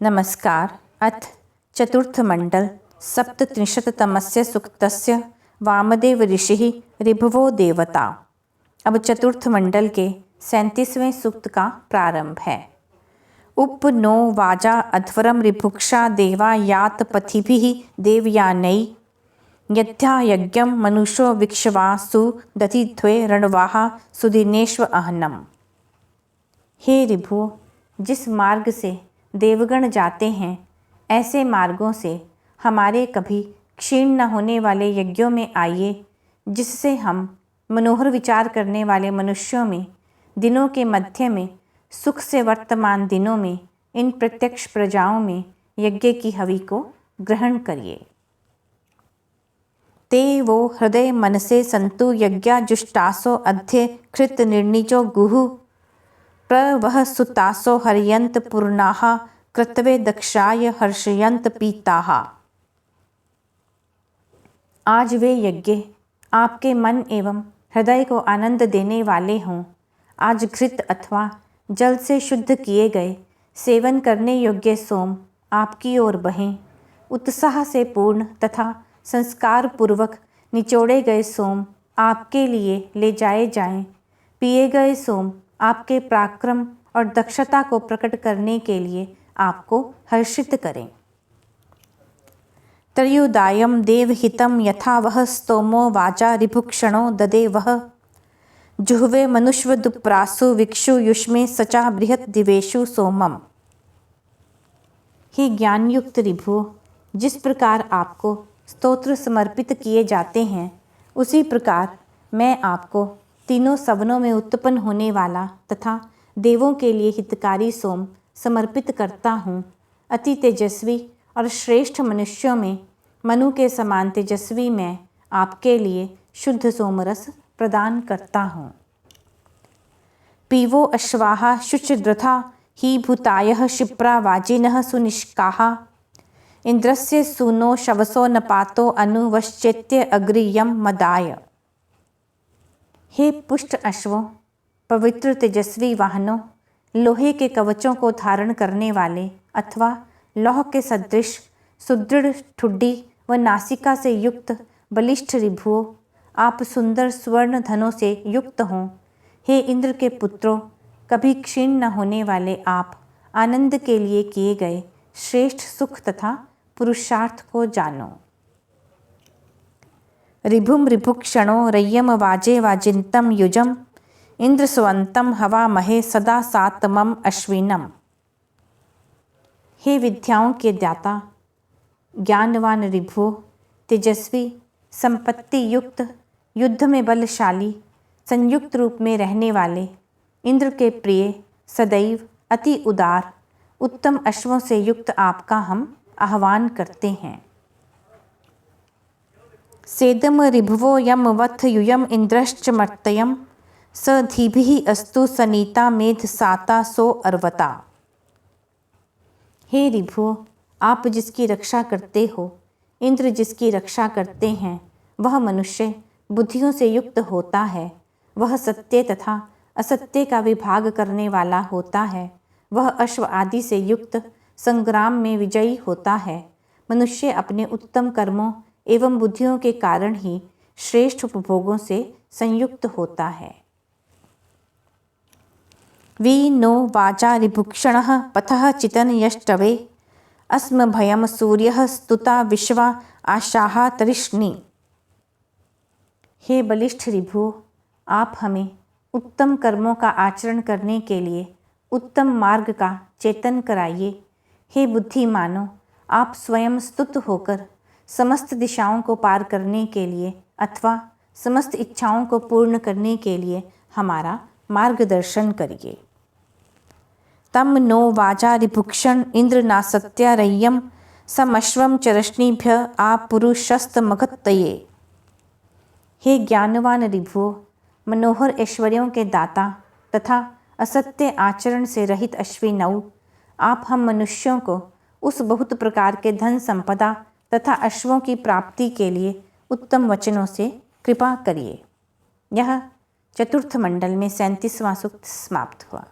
नमस्कार। अथ चतुर्थमण्डल सप्तत्रिंशत्तमस्य सूक्तस्य वामदेव ऋषिः ऋभवो देवता। अब चतुर्थ मंडल के 37वें सूक्त का प्रारंभ है। उप नो वाजा अध्वरम ऋभुक्षा देवा यात पथिभिः देवयानै यद्धा यज्ञम मनुष्यो विक्षवासु दधिध्वे रणवाहा सुदिनेश्व अहनम। हे ऋभु, जिस मार्ग से देवगण जाते हैं ऐसे मार्गों से हमारे कभी क्षीण न होने वाले यज्ञों में आइए, जिससे हम मनोहर विचार करने वाले मनुष्यों में दिनों के मध्य में सुख से वर्तमान दिनों में इन प्रत्यक्ष प्रजाओं में यज्ञ की हवि को ग्रहण करिए। ते वो हृदय मनसे संतु यज्ञाजुष्टासो अध्य कृत निर्णिजो गुहु प्रवह सुतासो हरियंत पूर्णाः कृतवे दक्षाय हर्षयंत पीताः। आज वे यज्ञ आपके मन एवं हृदय को आनंद देने वाले हों। आज घृत अथवा जल से शुद्ध किए गए सेवन करने योग्य सोम आपकी ओर बहें। उत्साह से पूर्ण तथा संस्कार पूर्वक निचोड़े गए सोम आपके लिए ले जाए जाएं। पिए गए सोम आपके पराक्रम और दक्षता को प्रकट करने के लिए आपको हर्षित करें। त्रयोदायम देवहितम यथा वह स्तोमो वाचा ऋभुक्षणो ददे वह जुह्वे मनुष्वदुप्रासु विक्षु युष्मे सचा बृहत दिवेशु सोमम। हे ज्ञानयुक्त ऋभु, जिस प्रकार आपको स्तोत्र समर्पित किए जाते हैं उसी प्रकार मैं आपको तीनों सवनों में उत्पन्न होने वाला तथा देवों के लिए हितकारी सोम समर्पित करता हूँ। अति तेजस्वी और श्रेष्ठ मनुष्यों में मनु के समान तेजस्वी मैं आपके लिए शुद्ध सोमरस प्रदान करता हूँ। पीवो अश्वाहा शुचिद्रथा ही भूतायः क्षिप्रा वाजिनः सुनिष्काः इंद्रस्य सूनो शवसो नपातो अनुवश्चेत्य अग्रियम मदाय। हे पुष्ट अश्वों, पवित्र तेजस्वी वाहनों, लोहे के कवचों को धारण करने वाले अथवा लौह के सदृश सुदृढ़ ठुड्डी व नासिका से युक्त बलिष्ठ ऋभुओं, आप सुंदर स्वर्ण धनों से युक्त हों। हे इंद्र के पुत्रों, कभी क्षीण न होने वाले आप आनंद के लिए किए गए श्रेष्ठ सुख तथा पुरुषार्थ को जानो। ऋभुम ऋभुक्षणो रय्यम वाजे वाजिन्तं युजम इंद्र स्वंतम हवा महे सदा सातमम अश्विनम। हे विद्याओं के दाता, ज्ञानवान ऋभुओं, तेजस्वी, संपत्ति युक्त, युद्ध में बलशाली, संयुक्त रूप में रहने वाले, इंद्र के प्रिय, सदैव अति उदार, उत्तम अश्वों से युक्त आपका हम आह्वान करते हैं। सेदम ऋभुवो यम वथ यूयम इंद्रश्च मर्तयम स धीभिः अस्तु सनीता मेध साता सो अर्वता। हे ऋभुओं, आप जिसकी रक्षा करते हो, इंद्र जिसकी रक्षा करते हैं, वह मनुष्य बुद्धियों से युक्त होता है। वह सत्य तथा असत्य का विभाग करने वाला होता है। वह अश्व आदि से युक्त संग्राम में विजयी होता है। मनुष्य अपने उत्तम कर्मों एवं बुद्धियों के कारण ही श्रेष्ठ उपभोगों से संयुक्त होता है। वी नो वाचा ऋभुक्षणः पथः चितन यष्टवे अस्म भयम सूर्यः स्तुता विश्वा आशाः तरिष्णि। हे बलिष्ठ ऋभु, आप हमें उत्तम कर्मों का आचरण करने के लिए उत्तम मार्ग का चेतन कराइए। हे बुद्धिमानों, आप स्वयं स्तुत होकर समस्त दिशाओं को पार करने के लिए अथवा समस्त इच्छाओं को पूर्ण करने के लिए हमारा मार्गदर्शन करिए। तम नो वाजा ऋभुक्षण इंद्र नासत्या रय्यम समश्वम चरश्निभ्य आपुरुषस्तमगतये। हे ज्ञानवान ऋभुओं, मनोहर ऐश्वर्यों के दाता तथा असत्य आचरण से रहित अश्विनौ, आप हम मनुष्यों को उस बहुत प्रकार के धन संपदा तथा अश्वों की प्राप्ति के लिए उत्तम वचनों से कृपा करिए। यह चतुर्थ मंडल में 37वां सूक्त समाप्त हुआ।